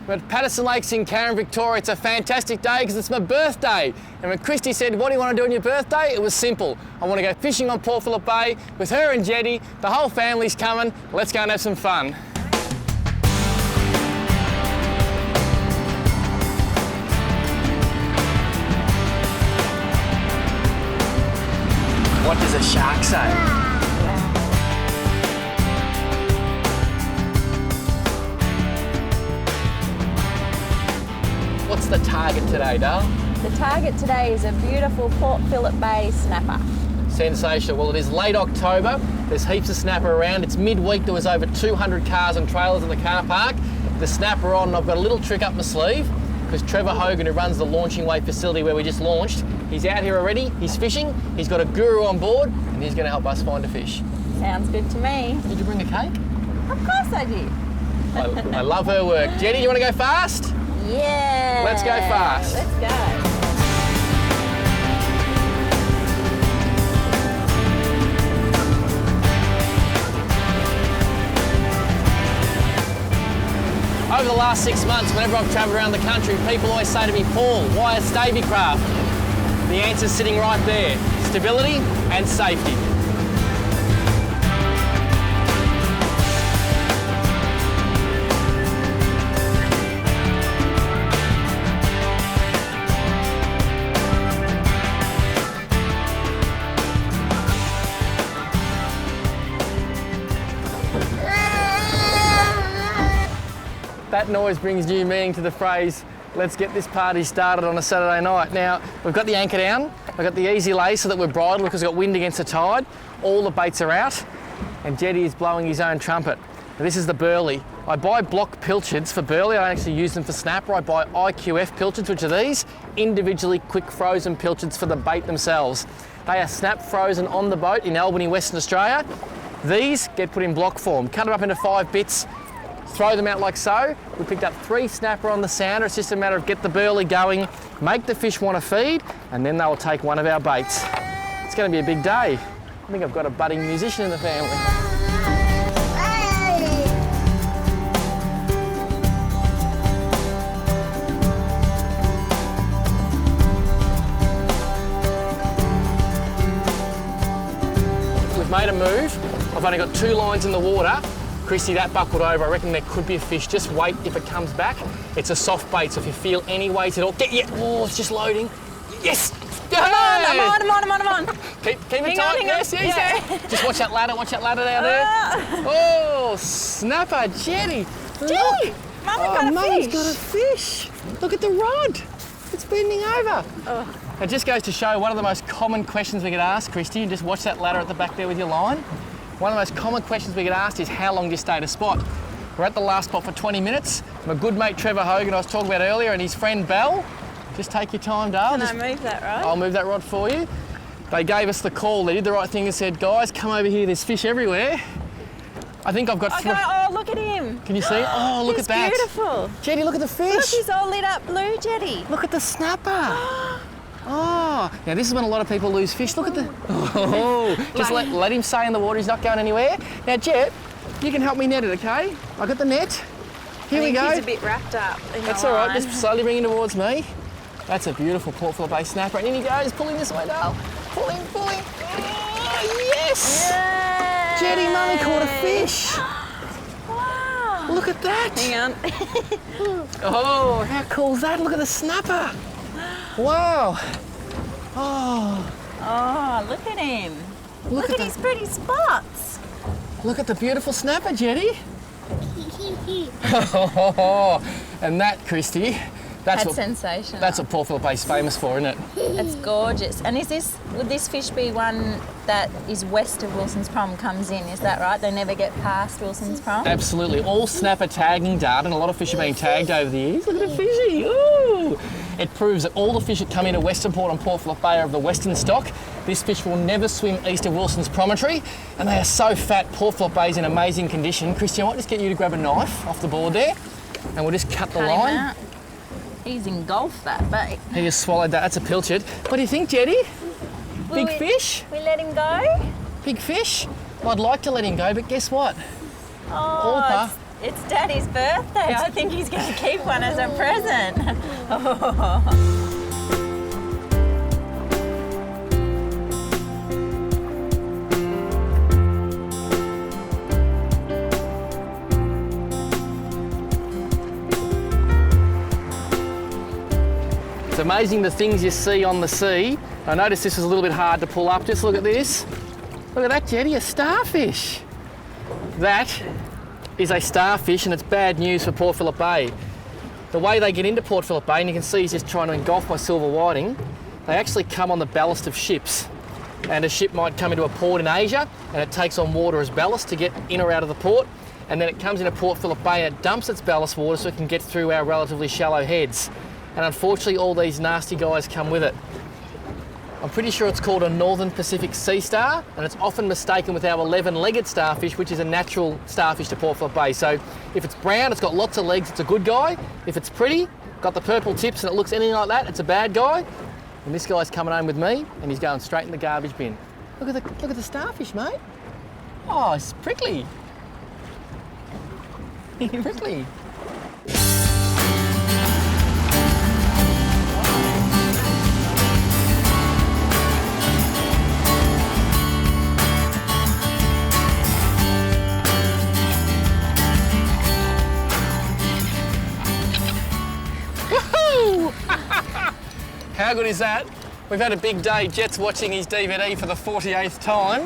We're at Patterson Lakes in Carrum, Victoria. It's a fantastic day because it's my birthday. And when Christy said, what do you want to do on your birthday? It was simple. I want to go fishing on Port Phillip Bay with her and Jetty. The whole family's coming. Let's go and have some fun. What does a shark say? What's the target today, Dale? The target today is a beautiful Port Phillip Bay snapper. Sensational. Well, it is late October. There's heaps of snapper around. It's midweek. There was over 200 cars and trailers in the car park. The snapper on, and I've got a little trick up my sleeve because Trevor Hogan, who runs the launching weight facility where we just launched, he's out here already. He's fishing. He's got a guru on board and he's going to help us find a fish. Sounds good to me. Did you bring a cake? Of course I did. I love her work. Jetty, you want to go fast? Yeah. Let's go fast. Let's go. Over the last 6 months, whenever I've travelled around the country, people always say to me, Paul, why a Stavy craft? The answer's sitting right there. Stability and safety. That noise brings new meaning to the phrase, let's get this party started on a Saturday night. Now, we've got the anchor down, we've got the easy lay so that we're bridled because we've got wind against the tide. All the baits are out, and Jetty is blowing his own trumpet. Now, this is the burley. I buy block pilchards for burley, I actually use them for snapper. I buy IQF pilchards, which are these, individually quick frozen pilchards for the bait themselves. They are snap frozen on the boat in Albany, Western Australia. These get put in block form, cut them up into 5 bits, throw them out like so. We picked up 3 snapper on the sounder. It's just a matter of get the burley going, make the fish want to feed, and then they'll take one of our baits. It's going to be a big day. I think I've got a budding musician in the family. We've made a move. I've only got 2 lines in the water. Christy, that buckled over. I reckon there could be a fish. Just wait if it comes back. It's a soft bait, so if you feel any weight at all, oh, it's just loading. Yes! I'm on. Keep it tight. Yes. Just watch that ladder down there. Oh, snapper, Jetty. Jetty! Mum's got a fish. Look at the rod. It's bending over. Oh. It just goes to show one of the most common questions we get asked, Christy, and just watch that ladder at the back there with your line. One of the most common questions we get asked is how long do you stay at a spot? We're at the last spot for 20 minutes. My good mate Trevor Hogan I was talking about earlier and his friend Belle. Just take your time, Dale. Can I move that rod? I'll move that rod for you. They gave us the call. They did the right thing and said, guys, come over here, there's fish everywhere. I think I've got Oh, look at him. Can you see? Oh, look at that. He's beautiful. Jetty, look at the fish. Look, he's all lit up blue, Jetty. Look at the snapper. Oh, now this is when a lot of people lose fish. Look at the, just let him stay in the water, he's not going anywhere. Now Jet, you can help me net it, okay? I got the net, here we go. He's a bit wrapped up in That's the all right, line. just slowly bring him towards me. That's a beautiful Port Phillip Bay snapper, and in he goes, pulling this way, Dale. Pulling. Oh, yes! Yay! Jetty, Mummy caught a fish. Wow. Look at that. Hang on. Oh, how cool is that? Look at the snapper. Wow. Oh, look at him. Look at his pretty spots. Look at the beautiful snapper, Jetty. And that, Christy, that's sensational. That's what Port Phillip Bay's famous for, isn't it? It's gorgeous. And would this fish be one that is west of Wilson's Prom comes in, is that right? They never get past Wilson's Prom? Absolutely. All snapper tagging data, and a lot of fish are being tagged over the years. Look at the fishy. Ooh! It proves that all the fish that come into Western Port and Port Phillip Bay are of the western stock. This fish will never swim east of Wilson's Promontory, and they are so fat. Port Phillip Bay is in amazing condition. Christy, I might just get you to grab a knife off the board there, and we'll just cut the line. He's engulfed that bait. He just swallowed that. That's a pilchard. What do you think, Jetty? Big fish? We let him go? Big fish? Well, I'd like to let him go, but guess what? Oh, It's Daddy's birthday. I think he's going to keep one as a present. Oh. It's amazing the things you see on the sea. I noticed this was a little bit hard to pull up. Just look at this. Look at that, Jetty, a starfish. That is a starfish, and it's bad news for Port Phillip Bay. The way they get into Port Phillip Bay, and you can see he's just trying to engulf my silver whiting, they actually come on the ballast of ships. And a ship might come into a port in Asia, and it takes on water as ballast to get in or out of the port, and then it comes into Port Phillip Bay and it dumps its ballast water so it can get through our relatively shallow heads. And unfortunately, all these nasty guys come with it. I'm pretty sure it's called a Northern Pacific sea star, and it's often mistaken with our 11-legged starfish, which is a natural starfish to Port Phillip Bay. So if it's brown, it's got lots of legs, it's a good guy. If it's pretty, got the purple tips and it looks anything like that, it's a bad guy. And this guy's coming home with me, and he's going straight in the garbage bin. Look at the starfish, mate. Oh, it's prickly. Prickly. How good is that? We've had a big day. Jet's watching his DVD for the 48th time.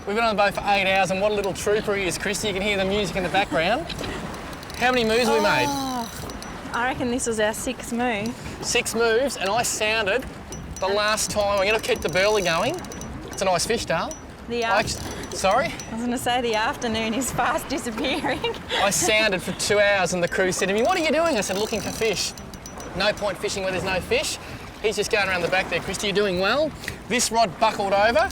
We've been on the boat for 8 hours, and what a little trooper he is, Christy. You can hear the music in the background. How many moves have we made? I reckon this was our 6th move. 6 moves, and I sounded the last time. I'm going to keep the burley going. It's a nice fish, Dale. Sorry? I was going to say the afternoon is fast disappearing. I sounded for 2 hours, and the crew said to me, "What are you doing?" I said, "Looking for fish." No point fishing where there's no fish. He's just going around the back there. Christy, you're doing well. This rod buckled over.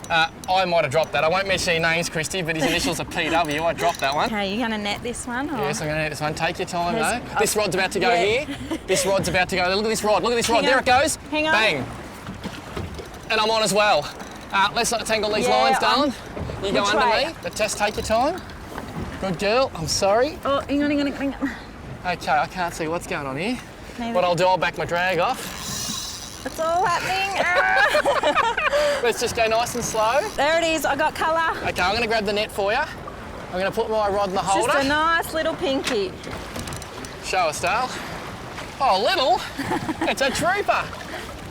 I might have dropped that. I won't mention any names, Christy, but his initials are PW. I dropped that one. Okay, you're going to net this one? Or? Yes, I'm going to net this one. Take your time, though. This rod's about to go here. This rod's about to go. Look at this rod. Look at this rod. There it goes. Hang on. Bang. And I'm on as well. Let's not tangle these lines, darling. You go under me, but just take your time. Good girl. I'm sorry. Oh, hang on. Okay, I can't see what's going on here. Neither. What I'll do, I'll back my drag off. It's all happening. Let's just go nice and slow. There it is. I got colour. Okay, I'm going to grab the net for you. I'm going to put my rod in the holder. Just a nice little pinky. Show us, Dale. Oh, little? It's a trooper.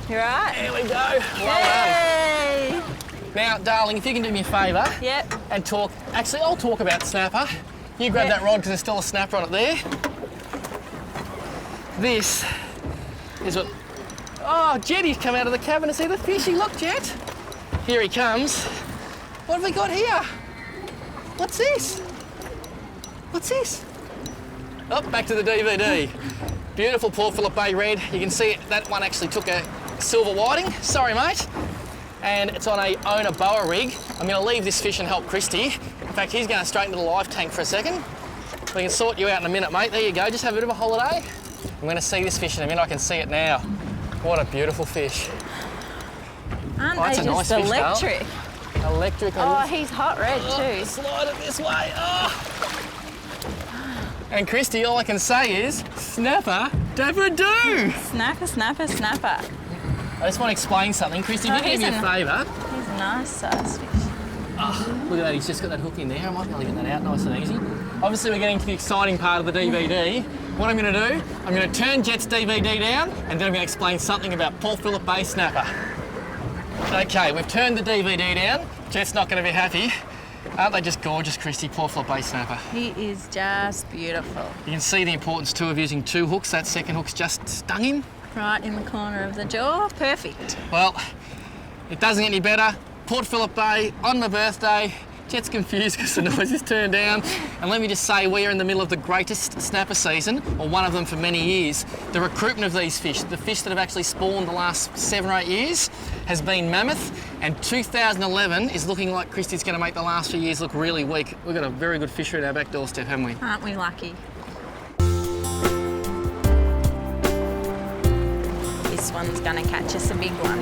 You right? Here we go. Well Yay! done. Now, darling, if you can do me a favour. Yep. And talk. Actually, I'll talk about snapper. You grab that rod because there's still a snapper on it there. This is what... Oh, Jetty's come out of the cabin to see the fishy. Look, Jet. Here he comes. What have we got here? What's this? What's this? Oh, back to the DVD. Beautiful Port Phillip Bay red. You can see it, that one actually took a silver whiting. Sorry, mate. And it's on a owner boa rig. I'm going to leave this fish and help Christy. In fact, he's going straight into the live tank for a second. We can sort you out in a minute, mate. There you go. Just have a bit of a holiday. I'm going to see this fish in a minute. I can see it now. What a beautiful fish. Aren't they just electric? Electric. Oh, he's hot red too. Slide it this way. Oh. And Christy, all I can say is, snapper, dapper do. Snapper, snapper, snapper. I just want to explain something. Christy, if you do me a favour. He's a nice size fish. Oh, look at that, he's just got that hook in there. I might be able to get that out nice and easy. Obviously, we're getting to the exciting part of the DVD. What I'm going to do, I'm going to turn Jet's DVD down, and then I'm going to explain something about Port Phillip Bay snapper. Okay, we've turned the DVD down. Jet's not going to be happy. Aren't they just gorgeous, Christy? Port Phillip Bay snapper. He is just beautiful. You can see the importance too of using 2 hooks. That second hook's just stung him. Right in the corner of the jaw. Perfect. Well, it doesn't get any better. Port Phillip Bay on my birthday. Jet's confused because the noise is turned down. And let me just say, we are in the middle of the greatest snapper season, or one of them for many years. The recruitment of these fish, the fish that have actually spawned the last 7 or 8 years, has been mammoth. And 2011 is looking like Christy's going to make the last few years look really weak. We've got a very good fishery at our back doorstep, haven't we? Aren't we lucky? This one's going to catch us a big one.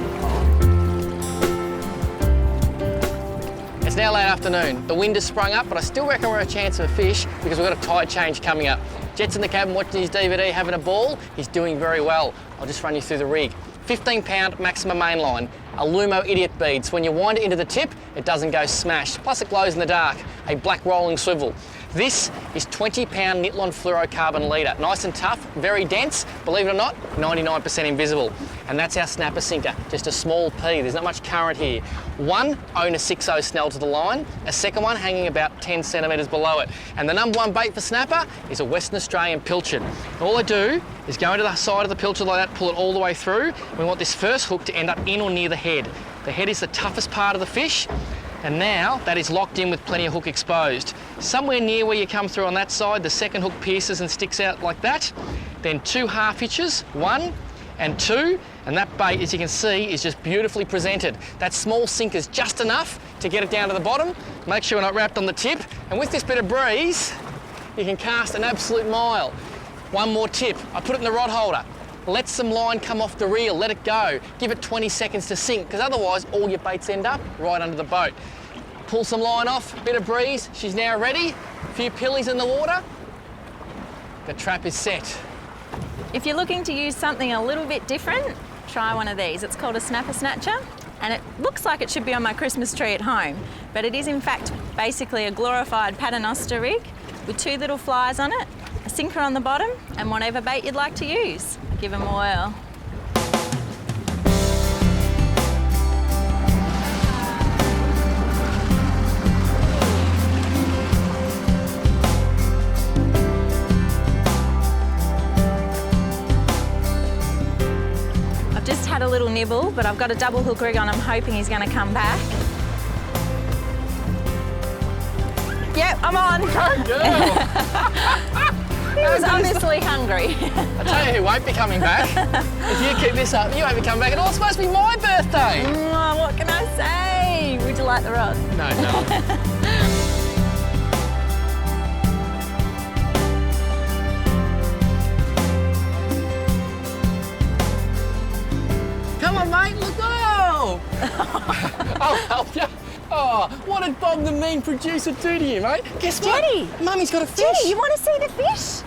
It's now late afternoon. The wind has sprung up, but I still reckon we're a chance of a fish because we've got a tide change coming up. Jet's in the cabin watching his DVD, having a ball. He's doing very well. I'll just run you through the rig. 15-pound maximum mainline, Alumo idiot beads. When you wind it into the tip, it doesn't go smash. Plus it glows in the dark. A black rolling swivel. This is 20-pound Nitlon fluorocarbon leader. Nice and tough, very dense. Believe it or not, 99% invisible. And that's our snapper sinker, just a small P. There's not much current here. One, own a 6.0 snell to the line. A second one hanging about 10 centimetres below it. And the number one bait for snapper is a Western Australian pilchard. All I do is go into the side of the pilchard like that, pull it all the way through. We want this first hook to end up in or near the head. The head is the toughest part of the fish. And now that is locked in with plenty of hook exposed. Somewhere near where you come through on that side, the second hook pierces and sticks out like that. Then 2 half hitches, 1 and 2, and that bait, as you can see, is just beautifully presented. That small sink is just enough to get it down to the bottom. Make sure we're not wrapped on the tip. And with this bit of breeze, you can cast an absolute mile. One more tip, I put it in the rod holder. Let some line come off the reel, let it go. Give it 20 seconds to sink, because otherwise all your baits end up right under the boat. Pull some line off, bit of breeze, she's now ready. A few pillies in the water. The trap is set. If you're looking to use something a little bit different, try one of these. It's called a snapper snatcher, and it looks like it should be on my Christmas tree at home, but it is in fact basically a glorified paternoster rig with 2 little flies on it, a sinker on the bottom, and whatever bait you'd like to use. Give them oil. I've just had a little nibble, but I've got a double hook rig on. I'm hoping he's going to come back. Yep, I'm on. Good girl. He was obviously hungry. I tell you who won't be coming back. If you keep this up, you won't be coming back at all. It's supposed to be my birthday. Oh, what can I say? Would you like the rod? No, no. Come on, mate, look. Oh! I'll help you. Oh, what did Bob the mean producer do to you, mate? Guess what? Jetty. Mummy's got a fish. Jetty, you want to see the fish?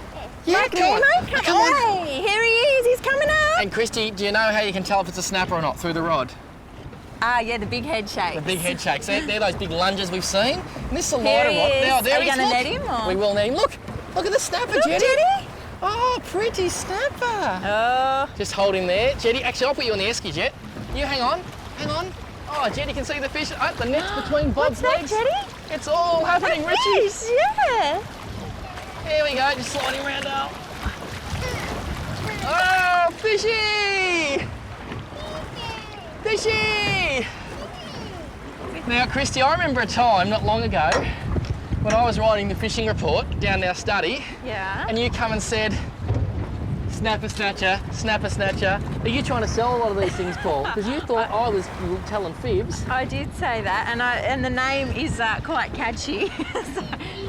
Yeah, Like come on. Nemo? Come on. Hey, here he is. He's coming up. And Christy, do you know how you can tell if it's a snapper or not? Through the rod. Ah, yeah, the big head shakes. The big head shakes. They're those big lunges we've seen. And this is a Here lighter he rod. is. Now, there Are you he is. gonna Look. net him, or? We will net him. Look at the snapper, Look, Jetty. Jetty. Oh, pretty snapper. Oh. Just hold him there. Jetty, actually, I'll put you on the esky, Jet. You hang on. Hang on. Oh, Jetty can see the fish. Oh, the net's between Bob's What's that, legs. Jetty? It's all happening, Richie. Fish, yeah. Here we go. Just slide him around out. Oh, fishy! Fishy! Now, Christy, I remember a time not long ago when I was writing the fishing report down our study, Yeah. and you come and said, snapper snatcher, snapper snatcher. Are you trying to sell a lot of these things, Paul? Because you thought I was telling fibs. I did say that, and the name is quite catchy.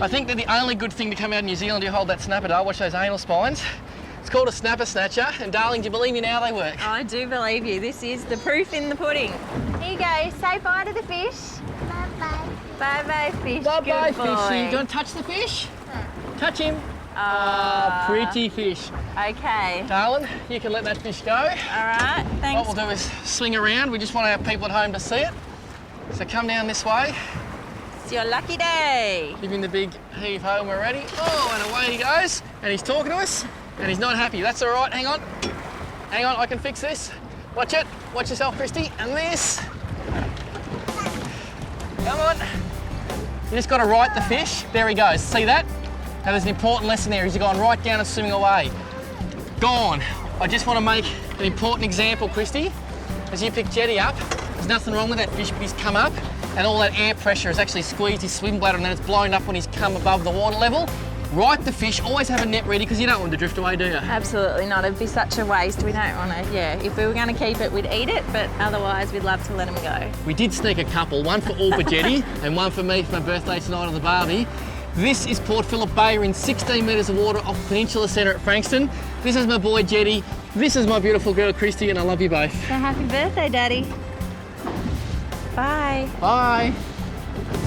I think that the only good thing to come out of New Zealand, you hold that snapper, Dale, watch those anal spines. It's called a snapper snatcher, and darling, do you believe me now they work? I do believe you. This is the proof in the pudding. Here you go. Say bye to the fish. Bye-bye. Bye-bye, fish. Bye-bye, Good boy. fishy. Do you want to touch the fish? Touch him. Ah, Pretty fish. Okay. Darling, you can let that fish go. All right. Thanks. What we'll do is swing around. We just want our people at home to see it. So come down this way. It's your lucky day. Give him the big heave ho when we're ready. Oh, and away he goes. And he's talking to us, and he's not happy. That's all right. Hang on. Hang on, I can fix this. Watch it. Watch yourself, Christy. And this. Come on. You just got to right the fish. There he goes. See that? Now there's an important lesson there. He's gone right down and swimming away. Gone. I just want to make an important example, Christy. As you pick Jetty up, there's nothing wrong with that fish, but he's come up and all that air pressure has actually squeezed his swim bladder and then it's blown up when he's come above the water level. Right the fish, always have a net ready because you don't want him to drift away, do you? Absolutely not. It'd be such a waste. We don't want to, yeah. If we were going to keep it, we'd eat it, but otherwise we'd love to let him go. We did sneak a couple, one for all but Jetty and one for me for my birthday tonight on the barbie. This is Port Phillip Bay. We're in 16 metres of water off Peninsula Centre at Frankston. This is my boy Jetty. This is my beautiful girl Christy, and I love you both. So happy birthday, Daddy. Bye. Bye.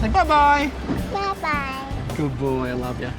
Say bye-bye. Bye-bye. Good boy, I love you.